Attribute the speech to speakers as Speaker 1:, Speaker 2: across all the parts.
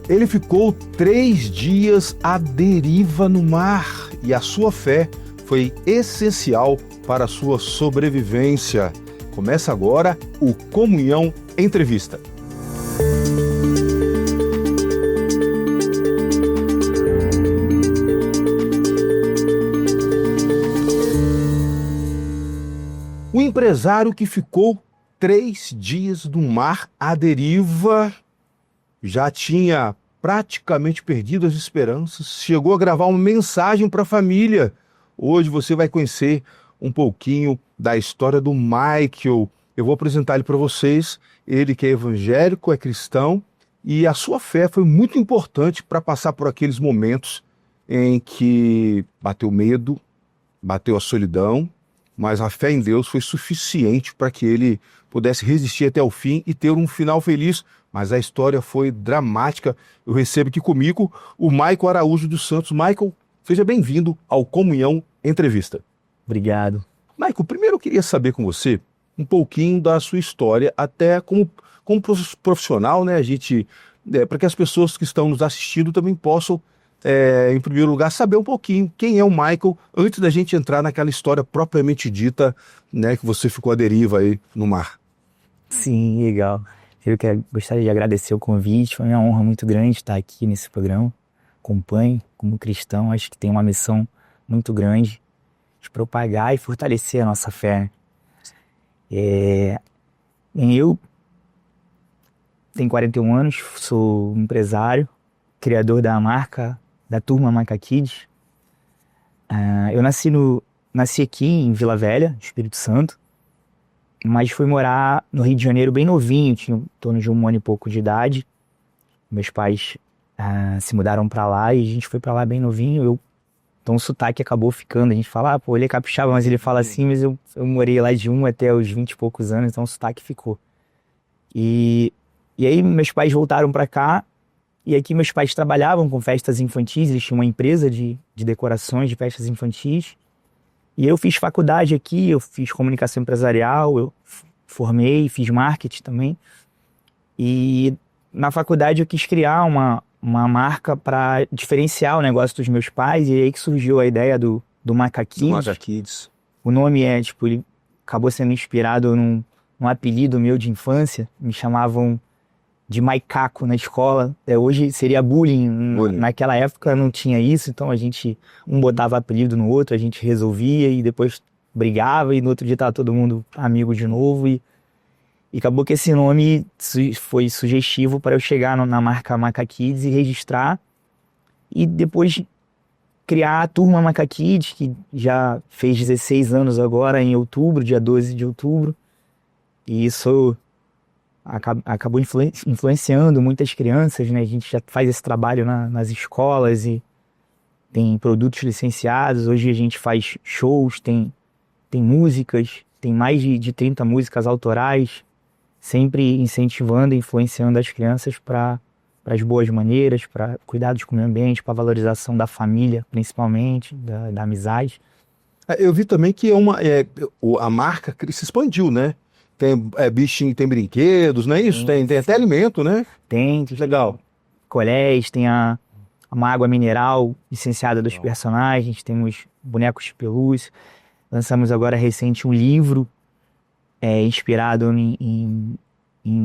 Speaker 1: Ele ficou 3 dias à deriva no mar e a sua fé foi essencial para a sua sobrevivência. Começa agora o Comunhão Entrevista. O empresário que ficou 3 dias no mar à deriva já tinha praticamente perdido as esperanças, chegou a gravar uma mensagem para a família. Hoje você vai conhecer um pouquinho da história do Michael. Eu vou apresentar ele para vocês. Ele que é evangélico, é cristão, e a sua fé foi muito importante para passar por aqueles momentos em que bateu medo, bateu a solidão, mas a fé em Deus foi suficiente para que ele pudesse resistir até o fim e ter um final feliz. Mas a história foi dramática. Eu recebo aqui comigo o Michael Araújo dos Santos. Michael, seja bem-vindo ao Comunhão Entrevista.
Speaker 2: Obrigado.
Speaker 1: Michael, primeiro eu queria saber com você um pouquinho da sua história, até como profissional, né? Para que as pessoas que estão nos assistindo também possam, em primeiro lugar, saber um pouquinho quem é o Michael, antes da gente entrar naquela história propriamente dita, né, que você ficou à deriva aí no mar.
Speaker 2: Sim, legal. Eu gostaria de agradecer o convite, foi uma honra muito grande estar aqui nesse programa. Acompanho como cristão, acho que tem uma missão muito grande de propagar e fortalecer a nossa fé. Eu tenho 41 anos, sou empresário, criador da turma Marca Kids. Eu nasci aqui em Vila Velha, Espírito Santo, mas fui morar no Rio de Janeiro bem novinho, tinha em torno de 1 ano e pouco de idade. Meus pais se mudaram pra lá e a gente foi pra lá bem novinho. Então o sotaque acabou ficando, a gente fala, ele é capixaba, mas ele fala assim, mas eu morei lá de 1 até os 20 e poucos anos, então o sotaque ficou. E aí meus pais voltaram pra cá, e aqui meus pais trabalhavam com festas infantis, eles tinham uma empresa de decorações de festas infantis. E eu fiz faculdade aqui, eu fiz comunicação empresarial, eu formei, fiz marketing também. E na faculdade eu quis criar uma marca para diferenciar o negócio dos meus pais, e aí que surgiu a ideia do Marca Kids.
Speaker 1: Marca Kids.
Speaker 2: O nome ele acabou sendo inspirado num apelido meu de infância, me chamavam de Maicaco na escola. Hoje seria bullying. Naquela época não tinha isso, então a gente botava apelido no outro, a gente resolvia e depois brigava, e no outro dia estava todo mundo amigo de novo, e acabou que esse nome foi sugestivo para eu chegar na marca Kids e registrar, e depois criar a turma Marca Kids, que já fez 16 anos agora em outubro, dia 12 de outubro, e isso acabou influenciando muitas crianças, né? A gente já faz esse trabalho nas escolas e tem produtos licenciados. Hoje a gente faz shows, tem músicas, tem mais de 30 músicas autorais, sempre incentivando e influenciando as crianças para as boas maneiras, para cuidados com o meio ambiente, para a valorização da família, principalmente, da amizade.
Speaker 1: Eu vi também que a marca se expandiu, né? Tem bichinho, tem brinquedos, não é isso? Tem até alimento, né?
Speaker 2: Tem.
Speaker 1: Legal.
Speaker 2: Colés, tem uma água mineral licenciada dos personagens, temos bonecos de pelúcia. Lançamos agora recente um livro inspirado em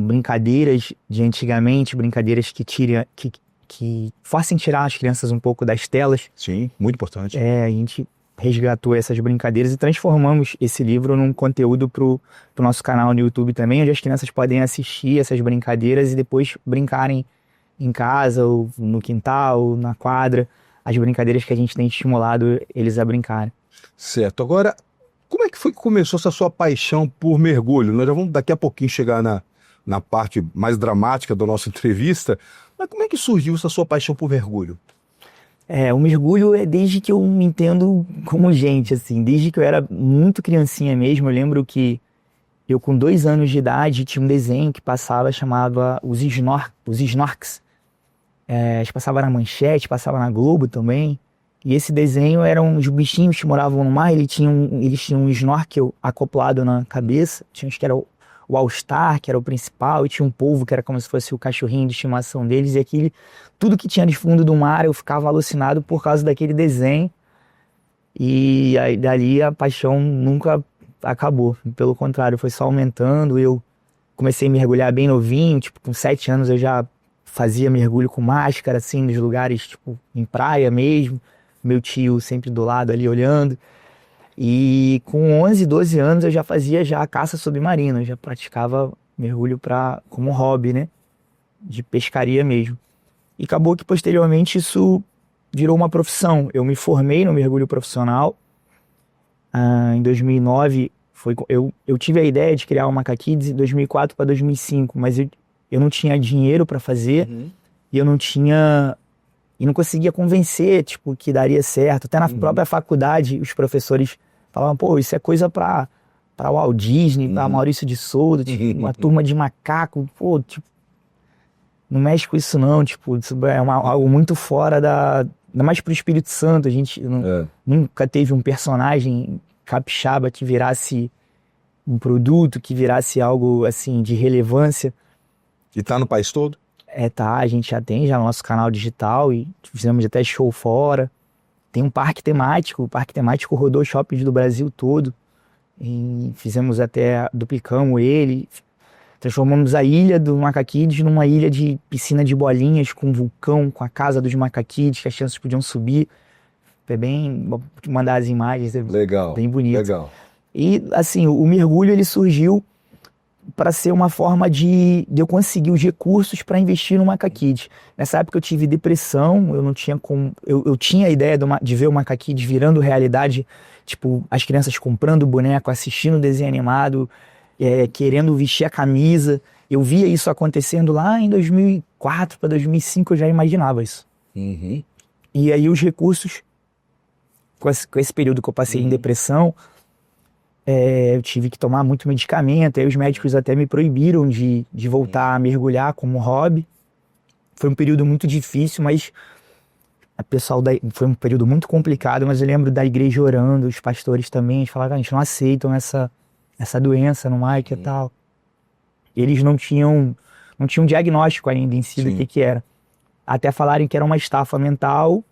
Speaker 2: brincadeiras de antigamente, brincadeiras que forcem tirar as crianças um pouco das telas.
Speaker 1: Sim, muito importante.
Speaker 2: A gente resgatou essas brincadeiras e transformamos esse livro num conteúdo pro nosso canal no YouTube também, onde as crianças podem assistir essas brincadeiras e depois brincarem em casa, ou no quintal, ou na quadra, as brincadeiras que a gente tem estimulado eles a brincarem.
Speaker 1: Certo. Agora, como é que foi que começou essa sua paixão por mergulho? Nós já vamos daqui a pouquinho chegar na parte mais dramática da nossa entrevista, mas como é que surgiu essa sua paixão por mergulho?
Speaker 2: O mergulho é desde que eu me entendo como gente, assim, desde que eu era muito criancinha mesmo. Eu lembro que eu, com 2 anos de idade, tinha um desenho que passava, chamava os Snorks. Passava na Manchete, passava na Globo também. E esse desenho eram os bichinhos que moravam no mar, eles tinham um snorkel acoplado na cabeça, acho que era o All-Star, que era o principal, e tinha um polvo que era como se fosse o cachorrinho de estimação deles, e tudo que tinha de fundo do mar eu ficava alucinado por causa daquele desenho. E aí, dali a paixão nunca acabou, pelo contrário, foi só aumentando. Eu comecei a mergulhar bem novinho, tipo, com 7 anos eu já fazia mergulho com máscara, assim, nos lugares, tipo, em praia mesmo, meu tio sempre do lado ali olhando. E com 11, 12 anos eu já fazia já a caça submarina, eu já praticava mergulho como hobby, né, de pescaria mesmo. E acabou que posteriormente isso virou uma profissão. Eu me formei no mergulho profissional. Em 2009, eu tive a ideia de criar o Macaquids em 2004 para 2005, mas eu não tinha dinheiro para fazer. E eu não conseguia convencer, tipo, que daria certo. Até na própria faculdade, os professores falavam, pô, isso é coisa para Walt Disney, para Maurício de Souza, tipo, uma turma de macaco, pô, tipo, não mexe com isso não, tipo, isso é algo muito fora ainda mais pro Espírito Santo. A gente nunca teve um personagem capixaba que virasse um produto, que virasse algo, assim, de relevância.
Speaker 1: E tá no país todo?
Speaker 2: Tá, a gente já tem no nosso canal digital e fizemos até show fora. Tem um parque temático, o parque temático rodou shoppings do Brasil todo. E duplicamos ele, transformamos a ilha do Macaquids numa ilha de piscina de bolinhas, com vulcão, com a casa dos Macaquids, que as crianças podiam subir. Foi bem, vou mandar as imagens,
Speaker 1: legal,
Speaker 2: bem bonito.
Speaker 1: Legal.
Speaker 2: E assim, o mergulho ele surgiu para ser uma forma de eu conseguir os recursos para investir no Macaquids. Nessa época eu tive depressão, eu não tinha como, eu tinha a ideia de ver o Macaquids virando realidade, tipo, as crianças comprando boneco, assistindo desenho animado, querendo vestir a camisa. Eu via isso acontecendo lá em 2004 para 2005, eu já imaginava isso. E aí os recursos, com esse período que eu passei em depressão, eu tive que tomar muito medicamento, aí os médicos até me proibiram de voltar a mergulhar como hobby. Foi um período muito difícil, mas foi um período muito complicado, mas eu lembro da igreja orando, os pastores também, eles falaram, a gente não aceitam essa doença no Mike e tal. Eles não tinham diagnóstico ainda em si do que era. Até falarem que era uma estafa mental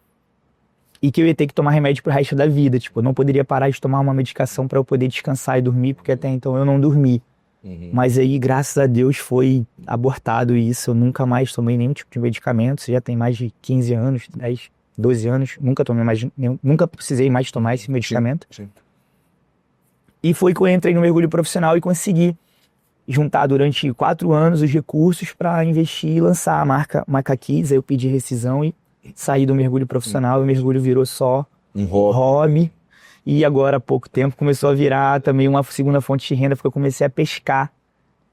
Speaker 2: e que eu ia ter que tomar remédio pro resto da vida. Tipo, eu não poderia parar de tomar uma medicação para eu poder descansar e dormir, porque até então eu não dormi. Mas aí, graças a Deus, foi abortado isso. Eu nunca mais tomei nenhum tipo de medicamento. Isso já tem mais de 15 anos, 10, 12 anos. Nunca precisei mais tomar esse medicamento. E foi que eu entrei no mergulho profissional e consegui juntar durante 4 anos os recursos para investir e lançar a marca Macaquids. Aí eu pedi rescisão e saí do mergulho profissional. O mergulho virou só um hobby. E agora, há pouco tempo, começou a virar também uma segunda fonte de renda, porque eu comecei a pescar.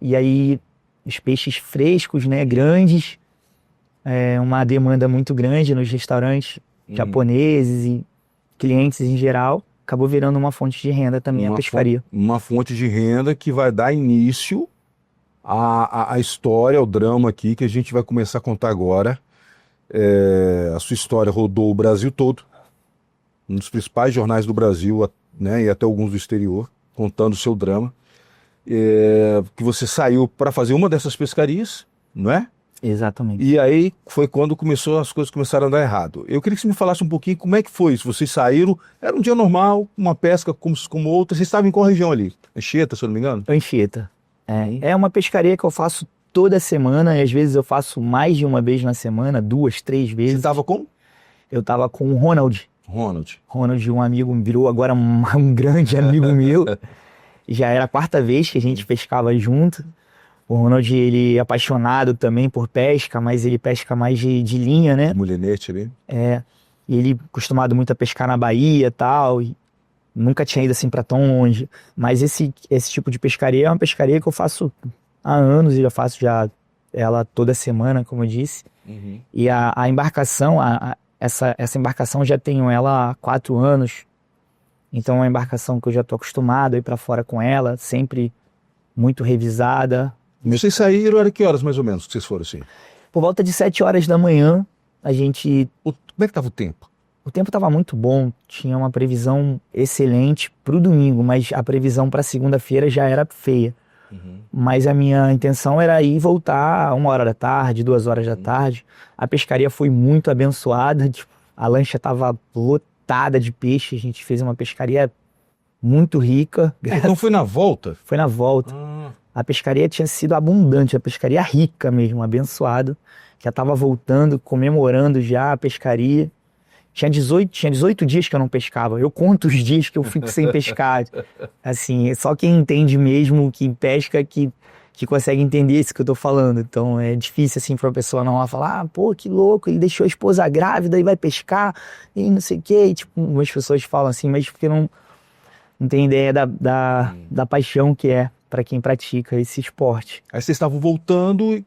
Speaker 2: E aí, os peixes frescos, né, grandes, uma demanda muito grande nos restaurantes japoneses e clientes em geral, acabou virando uma fonte de renda também, a pescaria.
Speaker 1: Uma fonte de renda que vai dar início à história, ao drama aqui, que a gente vai começar a contar agora. A sua história rodou o Brasil todo, um dos principais jornais do Brasil, né, e até alguns do exterior, contando o seu drama. Que você saiu para fazer uma dessas pescarias, não é?
Speaker 2: Exatamente.
Speaker 1: E aí foi quando as coisas começaram a dar errado. Eu queria que você me falasse um pouquinho como é que foi isso. Vocês saíram, era um dia normal, uma pesca como outra. Vocês estavam em qual região ali? Anchieta, se eu não me engano?
Speaker 2: Anchieta. É uma pescaria que eu faço toda semana, e às vezes eu faço mais de uma vez na semana, 2, 3 vezes.
Speaker 1: Você estava com?
Speaker 2: Eu estava com o Ronald.
Speaker 1: Ronald,
Speaker 2: um amigo, virou agora um grande amigo meu. Já era a 4ª vez que a gente pescava junto. O Ronald, ele é apaixonado também por pesca, mas ele pesca mais de linha, né?
Speaker 1: Mulinete ali.
Speaker 2: E ele acostumado muito a pescar na Bahia e tal, e nunca tinha ido assim para tão longe. Mas esse tipo de pescaria é uma pescaria que eu faço há anos, e já faço ela toda semana, como eu disse. E a embarcação, essa embarcação já tenho ela há 4 anos, então é uma embarcação que eu já estou acostumado a ir para fora com ela, sempre muito revisada.
Speaker 1: Vocês saíram, era que horas mais ou menos que vocês foram assim?
Speaker 2: Por volta de 7 horas da manhã, a gente...
Speaker 1: Como é que estava o tempo?
Speaker 2: O tempo estava muito bom, tinha uma previsão excelente para o domingo, mas a previsão para segunda-feira já era feia. Mas a minha intenção era ir e voltar 1h da tarde, 2h da tarde. A pescaria foi muito abençoada, tipo, a lancha estava lotada de peixe, a gente fez uma pescaria muito rica.
Speaker 1: Então foi na volta?
Speaker 2: Foi na volta. A pescaria tinha sido abundante, a pescaria rica mesmo, abençoada. Já estava voltando, comemorando já a pescaria. Tinha 18 dias que eu não pescava. Eu conto os dias que eu fico sem pescar. Assim, só quem entende mesmo, que pesca, que consegue entender isso que eu tô falando. Então é difícil assim pra uma pessoa não lá falar, pô, que louco, ele deixou a esposa grávida e vai pescar, e não sei o quê. E, tipo, algumas pessoas falam assim, mas porque não tem ideia da paixão que é para quem pratica esse esporte.
Speaker 1: Aí vocês estavam voltando, e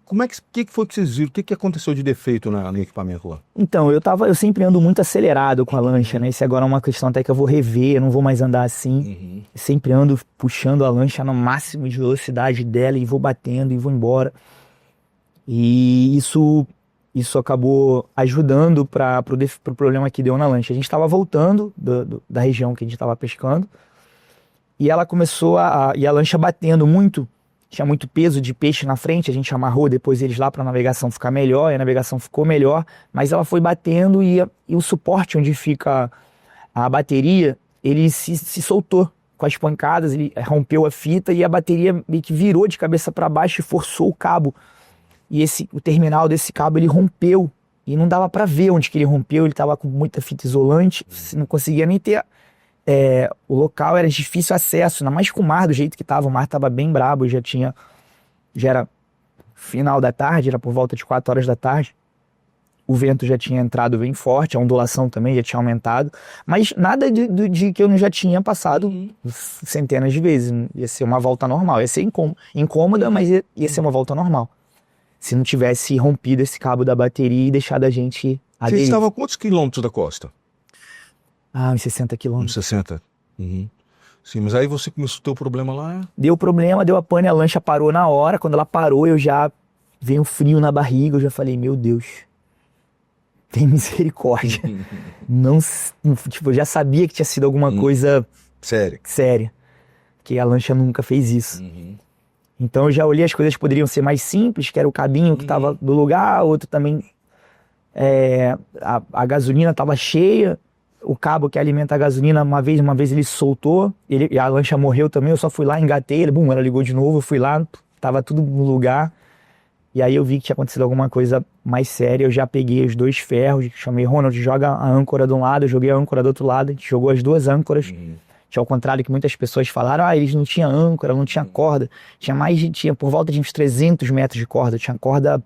Speaker 1: que foi que vocês viram? O que aconteceu de defeito no equipamento lá?
Speaker 2: Então, eu sempre ando muito acelerado com a lancha, né? Isso agora é uma questão até que eu vou rever, eu não vou mais andar assim. Eu sempre ando puxando a lancha no máximo de velocidade dela e vou batendo e vou embora. E isso acabou ajudando para o problema que deu na lancha. A gente estava voltando da região que a gente estava pescando, e ela começou e a lancha batendo muito, tinha muito peso de peixe na frente, a gente amarrou depois eles lá para a navegação ficar melhor, e a navegação ficou melhor, mas ela foi batendo e o suporte onde fica a bateria, ele se soltou com as pancadas, ele rompeu a fita e a bateria meio que virou de cabeça para baixo e forçou o cabo. E o terminal desse cabo ele rompeu e não dava para ver onde que ele rompeu, ele estava com muita fita isolante, você não conseguia nem ter... o local era de difícil acesso, ainda mais com o mar do jeito que estava, o mar estava bem brabo, já era final da tarde, era por volta de 4h da tarde, o vento já tinha entrado bem forte, a ondulação também já tinha aumentado, mas nada de que eu não já tinha passado centenas de vezes, ia ser uma volta normal, ia ser incômoda, mas ia ser uma volta normal, se não tivesse rompido esse cabo da bateria e deixado a gente aderir.
Speaker 1: Vocês estavam a quantos quilômetros da costa?
Speaker 2: Uns 60 quilômetros.
Speaker 1: Uns 60? Sim, mas aí você começou a ter o problema lá?
Speaker 2: Deu problema, deu a pane, a lancha parou na hora. Quando ela parou, eu já veio um frio na barriga. Eu já falei, meu Deus, tem misericórdia. Eu já sabia que tinha sido alguma coisa séria. Porque a lancha nunca fez isso. Então eu já olhei, as coisas poderiam ser mais simples, que era o cabinho que estava do lugar, outro também, a gasolina estava cheia. O cabo que alimenta a gasolina, uma vez ele soltou, e a lancha morreu também, eu só fui lá, engatei ele, ela ligou de novo, eu fui lá, tava tudo no lugar, e aí eu vi que tinha acontecido alguma coisa mais séria, eu já peguei os 2 ferros, chamei Ronald, joga a âncora de um lado, eu joguei a âncora do outro lado, a gente jogou as 2 âncoras, que ao contrário que muitas pessoas falaram, eles não tinham âncora, não tinha corda, tinha por volta de uns 300 metros de corda, tinha corda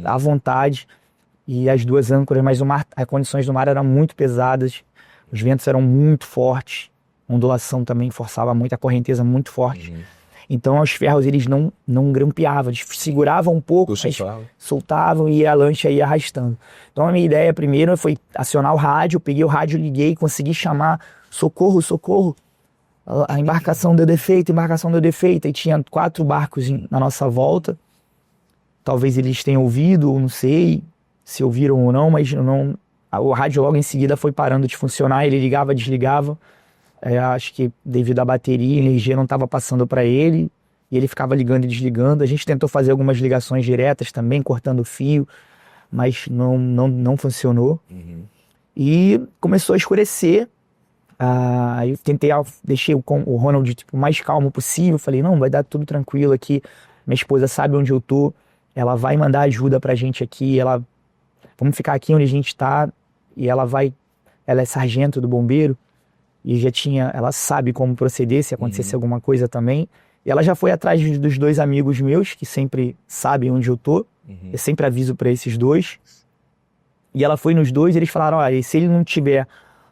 Speaker 2: à vontade, e as 2 âncoras, mas as condições do mar eram muito pesadas, os ventos eram muito fortes, a ondulação também forçava muito, a correnteza muito forte. Então os ferros eles não grampeavam, eles seguravam um pouco, mas soltavam e a lancha ia arrastando. Então a minha ideia primeiro foi acionar o rádio, eu peguei o rádio, liguei, consegui chamar socorro, socorro, a embarcação deu defeito, e tinha 4 barcos na nossa volta, talvez eles tenham ouvido, ou não sei se ouviram ou não, mas o rádio logo em seguida foi parando de funcionar, ele ligava, desligava, acho que devido à bateria, a energia não estava passando para ele, e ele ficava ligando e desligando. A gente tentou fazer algumas ligações diretas também, cortando o fio, mas não funcionou. E começou a escurecer, aí eu deixei o Ronald o mais calmo possível, falei, não, vai dar tudo tranquilo aqui, minha esposa sabe onde eu tô, ela vai mandar ajuda pra gente aqui, vamos ficar aqui onde a gente tá, e ela é sargento do bombeiro, e ela sabe como proceder se acontecesse alguma coisa também, e ela já foi atrás dos 2 amigos meus, que sempre sabem onde eu tô, eu sempre aviso pra esses 2, e ela foi nos 2, e eles falaram, se ele não tiver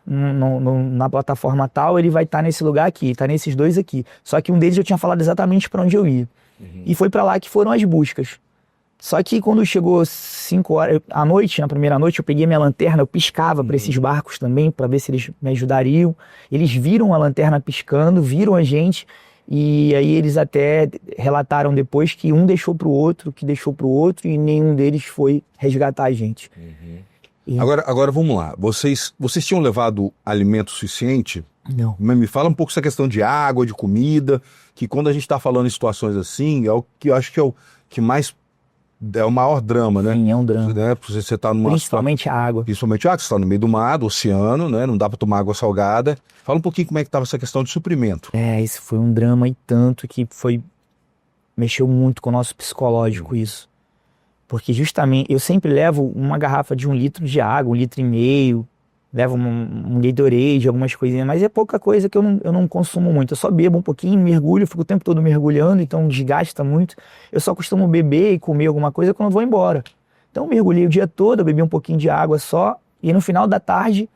Speaker 2: na plataforma tal, ele vai estar nesse lugar aqui, tá nesses 2 aqui, só que um deles eu tinha falado exatamente pra onde eu ia, e foi pra lá que foram as buscas. Só que quando chegou 5h à noite, na primeira noite, eu peguei minha lanterna, eu piscava para esses barcos também, para ver se eles me ajudariam. Eles viram a lanterna piscando, viram a gente, e aí eles até relataram depois que um deixou para o outro, e nenhum deles foi resgatar a gente.
Speaker 1: Agora vamos lá. Vocês tinham levado alimento suficiente?
Speaker 2: Não.
Speaker 1: Me fala um pouco essa questão de água, de comida, que quando a gente está falando em situações assim, é o que eu acho que é o que mais é o maior drama, né?
Speaker 2: Sim, é um drama.
Speaker 1: Né? Você tá numa
Speaker 2: Principalmente a água.
Speaker 1: Principalmente a água, você está no meio do mar, do oceano, né? Não dá para tomar água salgada. Fala um pouquinho como é que estava essa questão de suprimento.
Speaker 2: Isso foi um drama e tanto que mexeu muito com o nosso psicológico isso. Porque justamente, eu sempre levo uma garrafa de 1 litro de água, 1,5 litro, levo um Gatorade, algumas coisinhas, mas é pouca coisa que eu não consumo muito. Eu só bebo um pouquinho, mergulho, fico o tempo todo mergulhando, então desgasta muito. Eu só costumo beber e comer alguma coisa quando eu vou embora. Então eu mergulhei o dia todo, eu bebi um pouquinho de água só, e no final da tarde,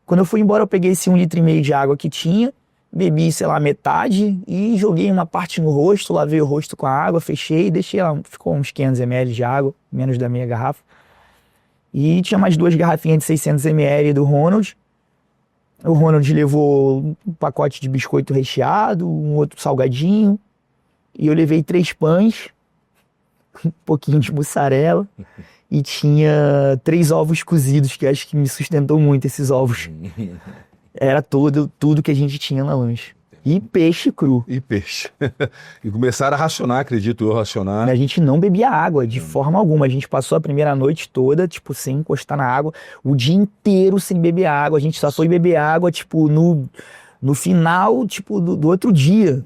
Speaker 2: quando eu fui embora, eu peguei esse 1,5 litro de água que tinha, bebi, sei lá, metade e joguei uma parte no rosto, lavei o rosto com a água, fechei e deixei lá, ficou uns 500 ml de água, menos da minha garrafa. E tinha mais 2 garrafinhas de 600 ml do Ronald. O Ronald levou um pacote de biscoito recheado, um outro salgadinho, e eu levei 3 pães, um pouquinho de mussarela, e tinha 3 ovos cozidos, que acho que me sustentou muito esses ovos. Era tudo que a gente tinha na lancha. E peixe cru.
Speaker 1: E peixe. E começaram a racionar, acredito eu, racionar.
Speaker 2: A gente não bebia água de forma alguma. A gente passou a primeira noite toda, tipo, sem encostar na água. O dia inteiro sem beber água. A gente só foi beber água, tipo, no final, tipo, do outro dia.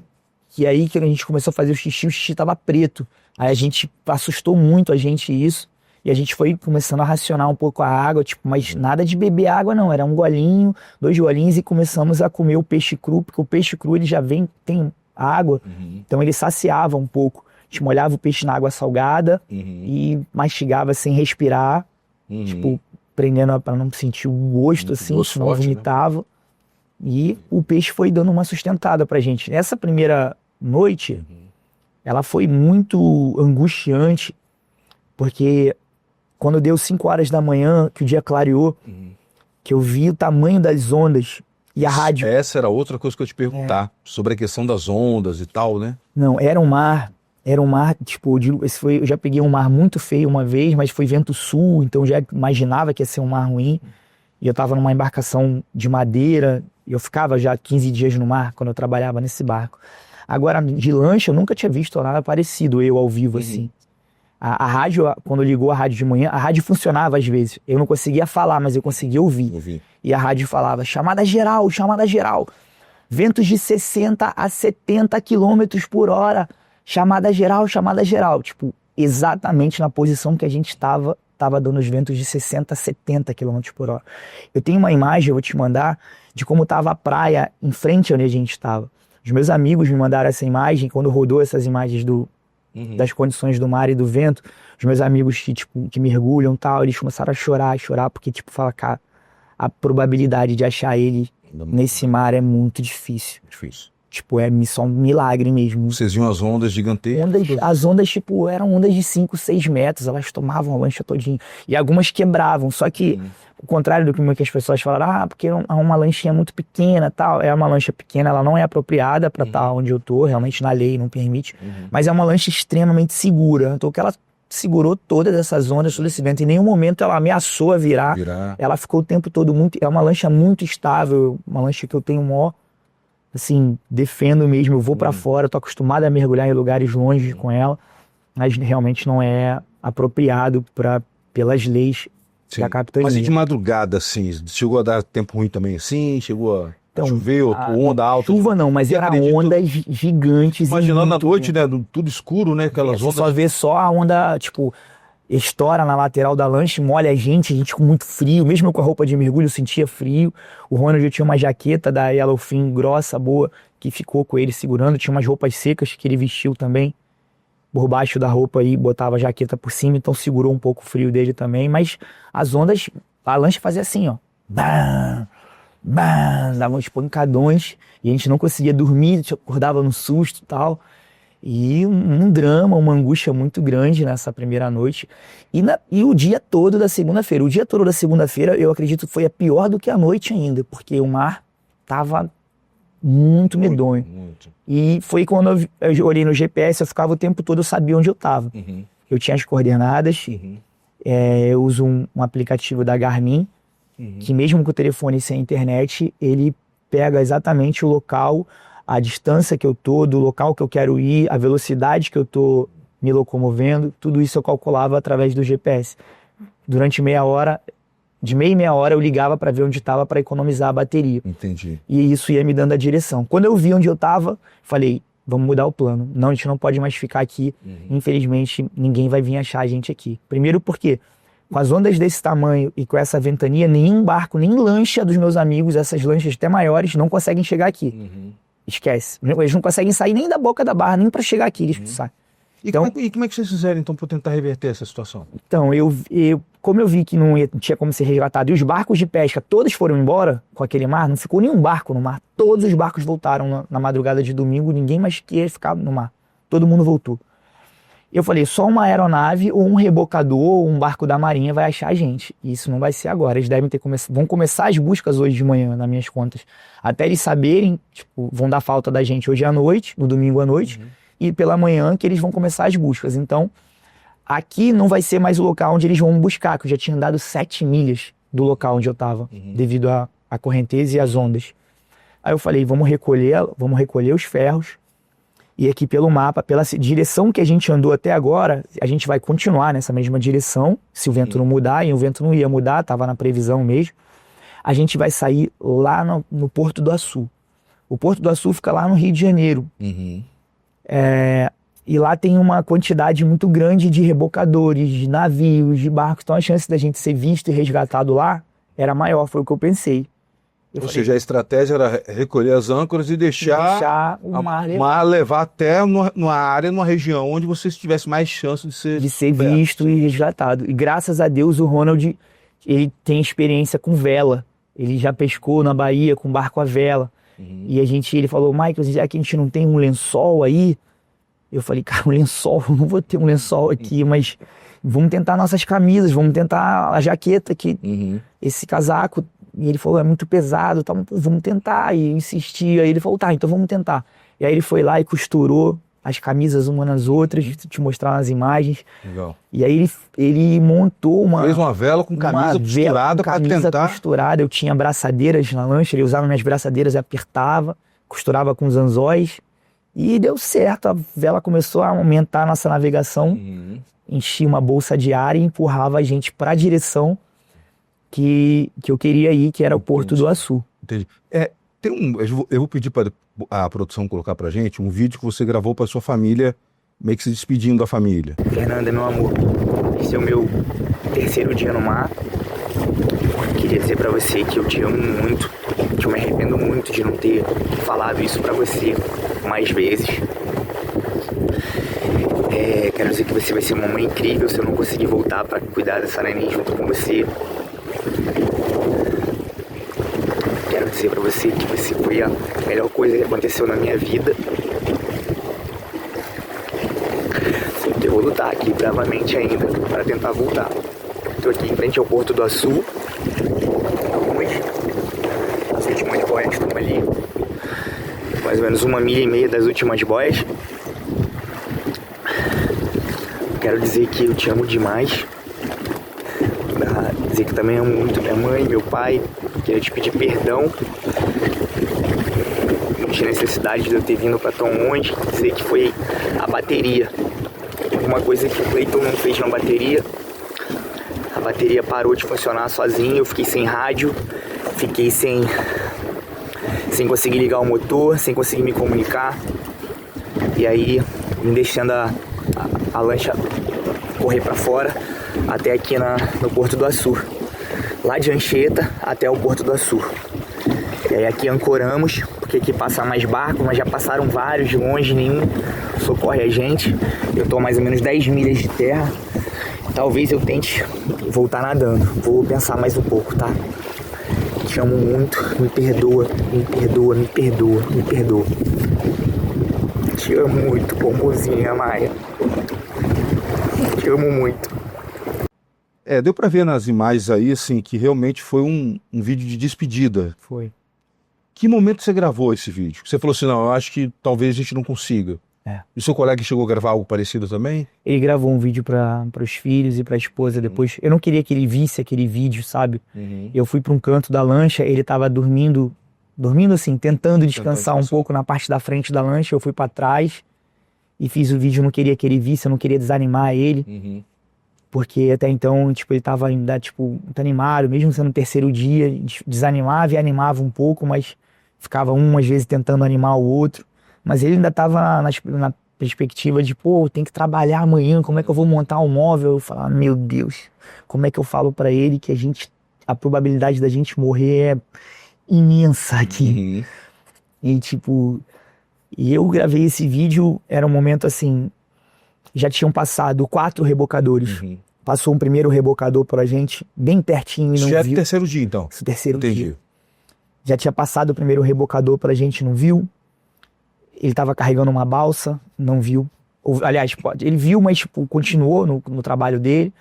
Speaker 2: Que aí que a gente começou a fazer o xixi tava preto. Aí a gente assustou muito a gente isso. E a gente foi começando a racionar um pouco a água, tipo, mas nada de beber água não, era 1 golinho, 2 golinhos e começamos a comer o peixe cru, porque o peixe cru ele já tem água, então ele saciava um pouco. A gente molhava o peixe na água salgada e mastigava sem respirar, tipo, prendendo para não sentir o gosto assim, senão
Speaker 1: forte,
Speaker 2: vomitava. Né? E o peixe foi dando uma sustentada pra gente. Essa primeira noite, ela foi muito angustiante, porque quando deu 5 horas da manhã, que o dia clareou, que eu vi o tamanho das ondas e a rádio...
Speaker 1: Essa era outra coisa que eu ia te perguntar, sobre a questão das ondas e tal, né?
Speaker 2: Não, era um mar, tipo, eu já peguei um mar muito feio uma vez, mas foi vento sul, então eu já imaginava que ia ser um mar ruim. E eu tava numa embarcação de madeira, e eu ficava já 15 dias no mar, quando eu trabalhava nesse barco. Agora, de lancha, eu nunca tinha visto nada parecido, eu ao vivo, assim. A rádio, quando ligou a rádio de manhã, a rádio funcionava às vezes. Eu não conseguia falar, mas eu conseguia ouvir. E a rádio falava, chamada geral, chamada geral. Ventos de 60 a 70 quilômetros por hora. Chamada geral, chamada geral. Tipo, exatamente na posição que a gente estava dando os ventos de 60 a 70 quilômetros por hora. Eu tenho uma imagem, eu vou te mandar, de como estava a praia em frente onde a gente estava. Os meus amigos me mandaram essa imagem, quando rodou essas imagens das condições do mar e do vento, os meus amigos que mergulham e tal, eles começaram a chorar, porque, tipo, fala, cara, a probabilidade de achar ele nesse mar é muito difícil. Tipo, é só um milagre mesmo.
Speaker 1: Vocês viam as ondas gigantescas?
Speaker 2: As ondas, tipo, eram ondas de 5, 6 metros, elas tomavam a lancha todinha. E algumas quebravam, só que, ao contrário do que muitas pessoas falaram, porque é uma lanchinha muito pequena, tal. É uma lancha pequena, ela não é apropriada para estar onde eu tô, realmente na lei não permite. Mas é uma lancha extremamente segura. Então, que ela segurou todas essas ondas, todo esse vento. Em nenhum momento ela ameaçou a virar. Ela ficou o tempo todo muito... É uma lancha muito estável, uma lancha que eu tenho maior... Assim, defendo mesmo, eu vou pra fora, tô acostumado a mergulhar em lugares longe com ela, mas realmente não é apropriado pelas leis da capitania.
Speaker 1: Mas e de madrugada, assim, chegou a dar tempo ruim também assim? Chegou a chover, onda alta?
Speaker 2: Chuva não, mas era ondas gigantes.
Speaker 1: Imaginando na noite, né, tudo escuro, né, aquelas ondas.
Speaker 2: Você só vê só a onda, tipo... estoura na lateral da lancha, molha a gente com muito frio, mesmo com a roupa de mergulho eu sentia frio. O Ronald já tinha uma jaqueta da Yellowfin grossa, boa, que ficou com ele segurando, tinha umas roupas secas que ele vestiu também, por baixo da roupa aí, botava a jaqueta por cima, então segurou um pouco o frio dele também, mas as ondas, a lancha fazia assim, ó, bam, bam, dava uns pancadões, e a gente não conseguia dormir, a gente acordava no susto e tal. E um drama, uma angústia muito grande nessa primeira noite. E o dia todo da segunda-feira. O dia todo da segunda-feira, eu acredito que foi pior do que a noite ainda, porque o mar tava muito medonho. Muito. E foi quando eu olhei no GPS, eu ficava o tempo todo, eu sabia onde eu tava. Eu tinha as coordenadas, Eu uso um aplicativo da Garmin, que mesmo com o telefone sem internet, ele pega exatamente o local, a distância que eu tô, do local que eu quero ir, a velocidade que eu tô me locomovendo, tudo isso eu calculava através do GPS. Durante meia hora, de meia em meia hora, eu ligava para ver onde estava para economizar a bateria.
Speaker 1: Entendi.
Speaker 2: E isso ia me dando a direção. Quando eu vi onde eu estava, falei, vamos mudar o plano. Não, a gente não pode mais ficar aqui. Infelizmente, ninguém vai vir achar a gente aqui. Primeiro porque, com as ondas desse tamanho e com essa ventania, nenhum barco, nem lancha dos meus amigos, essas lanchas até maiores, não conseguem chegar aqui. Esquece. Eles não conseguem sair nem da boca da barra, nem para chegar aqui eles saem.
Speaker 1: Então, e como é que vocês fizeram, então, para tentar reverter essa situação?
Speaker 2: Então, como eu vi que não tinha como ser resgatado, e os barcos de pesca todos foram embora com aquele mar, não ficou nenhum barco no mar. Todos os barcos voltaram na madrugada de domingo, ninguém mais queria ficar no mar. Todo mundo voltou. Eu falei, só uma aeronave ou um rebocador ou um barco da marinha vai achar a gente. E isso não vai ser agora. Eles vão começar as buscas hoje de manhã, nas minhas contas. Até eles saberem, tipo, vão dar falta da gente hoje à noite, no domingo à noite, e pela manhã que eles vão começar as buscas. Então, aqui não vai ser mais o local onde eles vão buscar, que eu já tinha andado 7 milhas do local onde eu estava, devido à correnteza e às ondas. Aí eu falei, vamos recolher os ferros, e aqui pelo mapa, pela direção que a gente andou até agora, a gente vai continuar nessa mesma direção, se o vento não mudar, e o vento não ia mudar, estava na previsão mesmo, a gente vai sair lá no Porto do Açu. O Porto do Açu fica lá no Rio de Janeiro. E lá tem uma quantidade muito grande de rebocadores, de navios, de barcos, então a chance da gente ser visto e resgatado lá era maior, foi o que eu pensei.
Speaker 1: Ou seja, a estratégia era recolher as âncoras e deixar
Speaker 2: o
Speaker 1: mar levar até numa área, numa região onde vocês tivessem mais chance de ser
Speaker 2: visto e resgatado. E graças a Deus o Ronald, ele tem experiência com vela. Ele já pescou na Bahia com barco a vela. E ele falou, Michael, já que a gente não tem um lençol aí, eu falei, cara, um lençol, eu não vou ter um lençol aqui, mas vamos tentar nossas camisas, vamos tentar a jaqueta aqui, esse casaco. E ele falou, é muito pesado, tá, vamos tentar. E eu insisti, aí ele falou, tá, então vamos tentar. E aí ele foi lá e costurou as camisas uma nas outras, te mostrar nas imagens.
Speaker 1: Legal.
Speaker 2: E aí ele montou
Speaker 1: fez uma vela com camisa costurada para tentar.
Speaker 2: Costurada, eu tinha braçadeiras na lancha, ele usava minhas braçadeiras e apertava, costurava com os anzóis. E deu certo, a vela começou a aumentar a nossa navegação, enchia uma bolsa de ar e empurrava a gente para a direção que eu queria ir, que era o Porto do Açu.
Speaker 1: Entendi. Eu vou pedir para a produção colocar pra gente um vídeo que você gravou para sua família, meio que se despedindo da família.
Speaker 2: Fernanda, meu amor, esse é o meu 3º dia no mar. Queria dizer pra você que eu te amo muito, que eu me arrependo muito de não ter falado isso pra você mais vezes. Quero dizer que você vai ser uma mãe incrível se eu não conseguir voltar pra cuidar dessa neném junto com você. Quero dizer pra você que você foi a melhor coisa que aconteceu na minha vida. Eu vou lutar aqui bravamente ainda para tentar voltar. Estou aqui em frente ao Porto do Açu. Hoje, as últimas boias estão ali. Mais ou menos 1,5 milha das últimas boias. Quero dizer que eu te amo demais. Dizer que também amo muito minha mãe, meu pai. Queria te pedir perdão. Não tinha necessidade de eu ter vindo para tão longe. Dizer que foi a bateria. Uma coisa que o Clayton não fez na bateria. A bateria parou de funcionar sozinha. Eu fiquei sem rádio. Fiquei sem conseguir ligar o motor, sem conseguir me comunicar. E aí, me deixando a lancha correr para fora até aqui no Porto do Açu. Lá de Anchieta até o Porto do Açu. E aí aqui ancoramos, porque aqui passa mais barco, mas já passaram vários de longe, nenhum socorre a gente. Eu tô a mais ou menos 10 milhas de terra. Talvez eu tente voltar nadando. Vou pensar mais um pouco, tá? Te amo muito, me perdoa, me perdoa, me perdoa, me perdoa. Te amo muito, bombozinha, Maia. Te amo muito.
Speaker 1: Deu pra ver nas imagens aí, assim, que realmente foi um vídeo de despedida.
Speaker 2: Foi.
Speaker 1: Que momento você gravou esse vídeo? Você falou assim, não, eu acho que talvez a gente não consiga. E o seu colega chegou a gravar algo parecido também?
Speaker 2: Ele gravou um vídeo para os filhos e para a esposa depois. Eu não queria que ele visse aquele vídeo, sabe? Eu fui para um canto da lancha, ele tava dormindo assim, tentando descansar um pouco na parte da frente da lancha. Eu fui para trás e fiz o vídeo, eu não queria que ele visse, eu não queria desanimar ele. Porque até então, tipo, ele tava ainda, tipo, muito animado, mesmo sendo o terceiro dia, desanimava e animava um pouco, mas ficava às vezes tentando animar o outro. Mas ele ainda tava na perspectiva de, pô, tem que trabalhar amanhã, como é que eu vou montar um móvel? Eu falava, meu Deus, como é que eu falo pra ele que a probabilidade da gente morrer é imensa aqui. E tipo, eu gravei esse vídeo, era um momento assim, já tinham passado 4 rebocadores. Passou um primeiro rebocador pra gente, bem pertinho e não viu.
Speaker 1: Já é o terceiro dia, então?
Speaker 2: Esse terceiro dia. Já tinha passado o primeiro rebocador pra gente, não viu. Ele tava carregando uma balsa, não viu. Aliás, ele viu, mas tipo, continuou no trabalho dele.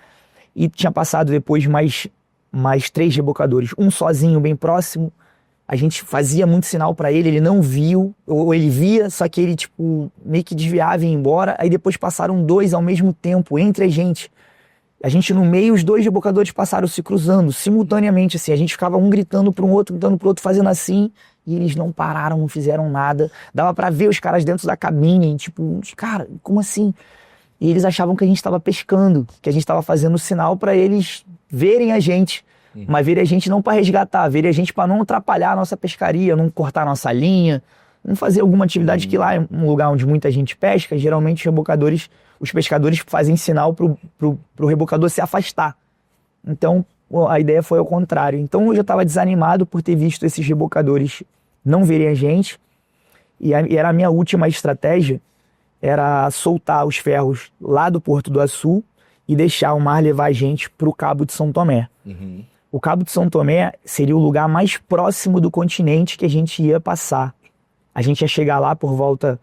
Speaker 2: E tinha passado depois mais 3 rebocadores. Um sozinho, bem próximo. A gente fazia muito sinal pra ele, ele não viu. Ou ele via, só que ele tipo, meio que desviava e ia embora. Aí depois passaram 2 ao mesmo tempo, entre a gente. A gente no meio, os 2 rebocadores passaram se cruzando simultaneamente, assim. A gente ficava um gritando para um outro, gritando pro outro, fazendo assim. E eles não pararam, não fizeram nada. Dava pra ver os caras dentro da cabine, tipo, cara, como assim? E eles achavam que a gente tava pescando, que a gente tava fazendo sinal pra eles verem a gente. Mas verem a gente não pra resgatar, verem a gente pra não atrapalhar a nossa pescaria, não cortar a nossa linha, não fazer alguma atividade que lá é um lugar onde muita gente pesca. Geralmente os pescadores fazem sinal pro rebocador se afastar. Então a ideia foi ao contrário. Então eu já estava desanimado por ter visto esses rebocadores não verem a gente. E era a minha última estratégia, era soltar os ferros lá do Porto do Açu e deixar o mar levar a gente para o Cabo de São Tomé. O Cabo de São Tomé seria o lugar mais próximo do continente que a gente ia passar. A gente ia chegar lá por volta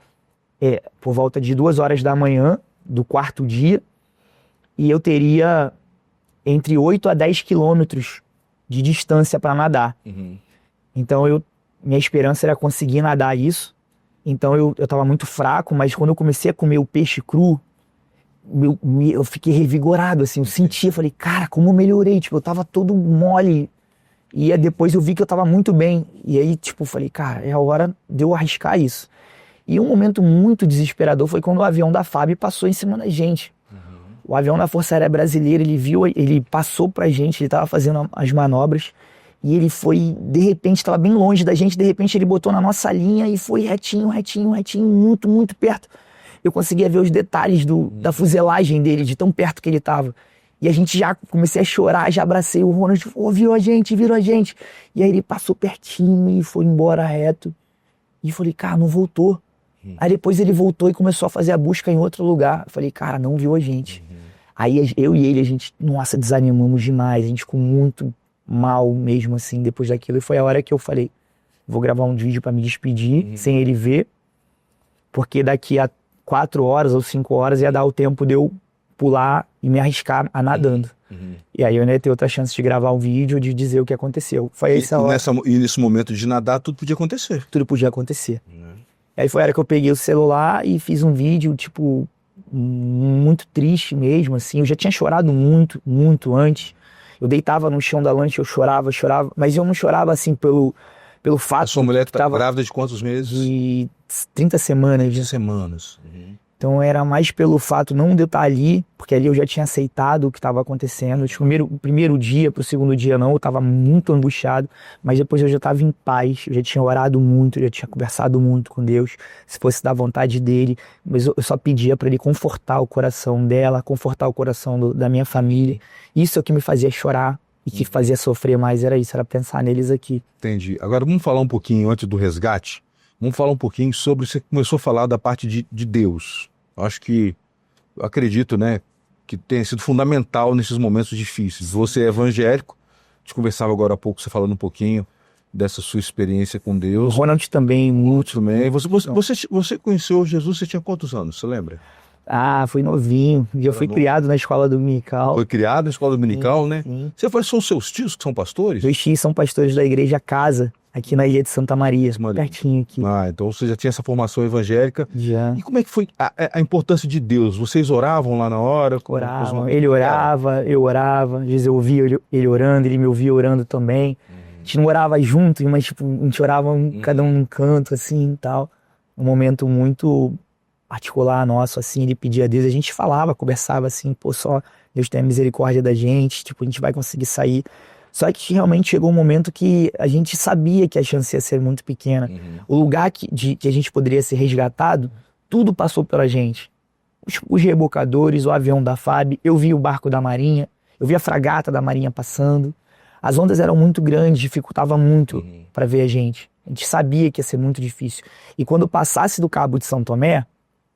Speaker 2: de 2 horas da manhã do 4º dia, e eu teria entre 8 a 10 quilômetros de distância para nadar. Então minha esperança era conseguir nadar isso. Então eu tava muito fraco, mas quando eu comecei a comer o peixe cru, eu fiquei revigorado, assim, eu senti, eu falei, cara, como eu melhorei, tipo, eu tava todo mole. E aí depois eu vi que eu tava muito bem. E aí, tipo, eu falei, cara, é a hora de eu arriscar isso. E um momento muito desesperador foi quando o avião da FAB passou em cima da gente. O avião da Força Aérea Brasileira, ele passou pra gente, ele tava fazendo as manobras, e ele foi, de repente, tava bem longe da gente, de repente ele botou na nossa linha e foi retinho, muito, muito perto. Eu conseguia ver os detalhes da fuselagem dele, de tão perto que ele tava. E a gente já comecei a chorar, já abracei o Ronald, virou a gente. E aí ele passou pertinho e foi embora reto. E eu falei, cara, não voltou. Aí depois ele voltou e começou a fazer a busca em outro lugar. Eu falei, cara, não viu a gente. Aí eu e ele, a gente, nossa, desanimamos demais. A gente ficou muito mal mesmo, assim, depois daquilo. E foi a hora que eu falei, vou gravar um vídeo pra me despedir, sem ele ver. Porque daqui a 4 horas ou 5 horas ia dar o tempo de eu pular e me arriscar a nadando. E aí eu ia ter outra chance de gravar um vídeo, de dizer o que aconteceu. Foi essa hora.
Speaker 1: E nesse momento de nadar, tudo podia acontecer.
Speaker 2: Tudo podia acontecer. Aí foi a hora que eu peguei o celular e fiz um vídeo, tipo, muito triste mesmo, assim. Eu já tinha chorado muito, muito antes. Eu deitava no chão da lancha, eu chorava, mas eu não chorava, assim, pelo fato...
Speaker 1: A sua mulher
Speaker 2: estava
Speaker 1: grávida de quantos meses?
Speaker 2: De 30 semanas.
Speaker 1: 30 semanas.
Speaker 2: Então era mais pelo fato não de eu estar ali, porque ali eu já tinha aceitado o que estava acontecendo. Tipo, o primeiro dia pro segundo dia não, eu estava muito angustiado, mas depois eu já estava em paz, eu já tinha orado muito, eu já tinha conversado muito com Deus, se fosse da vontade dele, mas eu só pedia para ele confortar o coração dela, confortar o coração da minha família. Isso é o que me fazia chorar e que fazia sofrer mais, era isso, era pensar neles aqui.
Speaker 1: Entendi. Agora vamos falar um pouquinho, antes do resgate, vamos falar um pouquinho sobre, você começou a falar da parte de Deus. Eu acredito, né, que tenha sido fundamental nesses momentos difíceis. Você é evangélico, a gente conversava agora há pouco, você falando um pouquinho dessa sua experiência com Deus.
Speaker 2: O Ronald também, muito.
Speaker 1: Também. Você conheceu Jesus, você tinha quantos anos, você lembra?
Speaker 2: Ah, fui novinho. E eu fui criado na escola dominical.
Speaker 1: Foi criado na escola dominical,
Speaker 2: Sim,
Speaker 1: né?
Speaker 2: sim.
Speaker 1: Você faz, são seus tios que são pastores?
Speaker 2: Meus tios são pastores da igreja Casa, aqui na Ilha de Santa Maria, pertinho aqui.
Speaker 1: Ah, então você já tinha essa formação evangélica.
Speaker 2: Já.
Speaker 1: E como é que foi a importância de Deus? Vocês oravam lá na hora?
Speaker 2: Oravam. Ele orava, eu orava. Às vezes eu ouvia ele orando, ele me ouvia orando também. A gente não orava junto, mas tipo, a gente orava cada um num canto, assim, e tal. Um momento muito particular nosso, assim, ele pedia a Deus. A gente falava, conversava assim, pô, só Deus tenha misericórdia da gente, tipo, a gente vai conseguir sair. Só que realmente chegou um momento que a gente sabia que a chance ia ser muito pequena. O lugar que a gente poderia ser resgatado, tudo passou pela gente. Os rebocadores, o avião da FAB, eu vi o barco da Marinha, eu vi a fragata da Marinha passando. As ondas eram muito grandes, dificultava muito para ver a gente. A gente sabia que ia ser muito difícil. E quando passasse do Cabo de São Tomé,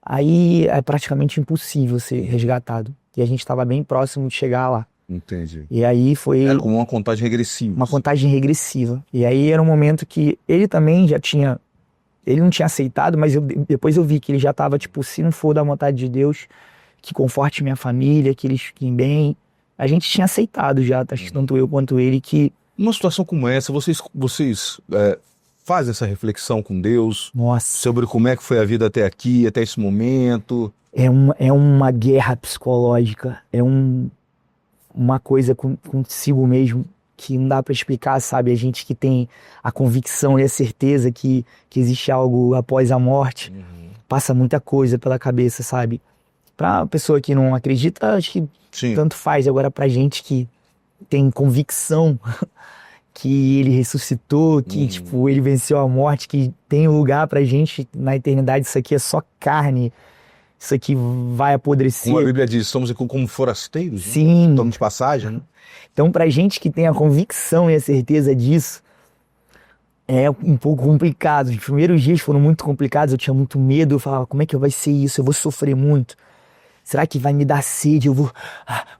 Speaker 2: aí é praticamente impossível ser resgatado. E a gente estava bem próximo de chegar lá.
Speaker 1: Entendi.
Speaker 2: E aí foi...
Speaker 1: Era como uma contagem regressiva.
Speaker 2: Uma contagem regressiva. E aí era um momento que ele também já tinha... Ele não tinha aceitado, mas depois eu vi que ele já estava, tipo, se não for da vontade de Deus, que conforte minha família, que eles fiquem bem. A gente tinha aceitado já, acho que tanto eu quanto ele, que...
Speaker 1: Numa situação como essa, vocês fazem essa reflexão com Deus?
Speaker 2: Nossa.
Speaker 1: Sobre como é que foi a vida até aqui, até esse momento?
Speaker 2: É uma guerra psicológica, uma coisa consigo mesmo que não dá para explicar, sabe? A gente que tem a convicção e a certeza que existe algo após a morte, passa muita coisa pela cabeça, sabe? Pra pessoa que não acredita, acho que tanto faz. Agora pra gente que tem convicção que ele ressuscitou, que tipo, ele venceu a morte, que tem um lugar pra gente na eternidade, isso aqui é só carne, isso aqui vai apodrecer.
Speaker 1: Como a Bíblia diz, somos como forasteiros,
Speaker 2: sim,
Speaker 1: né? Estamos de passagem, né?
Speaker 2: Então pra gente que tem a convicção e a certeza disso, é um pouco complicado. Os primeiros dias foram muito complicados, eu tinha muito medo, eu falava, como é que vai ser isso? Eu vou sofrer muito. Será que vai me dar sede? Eu vou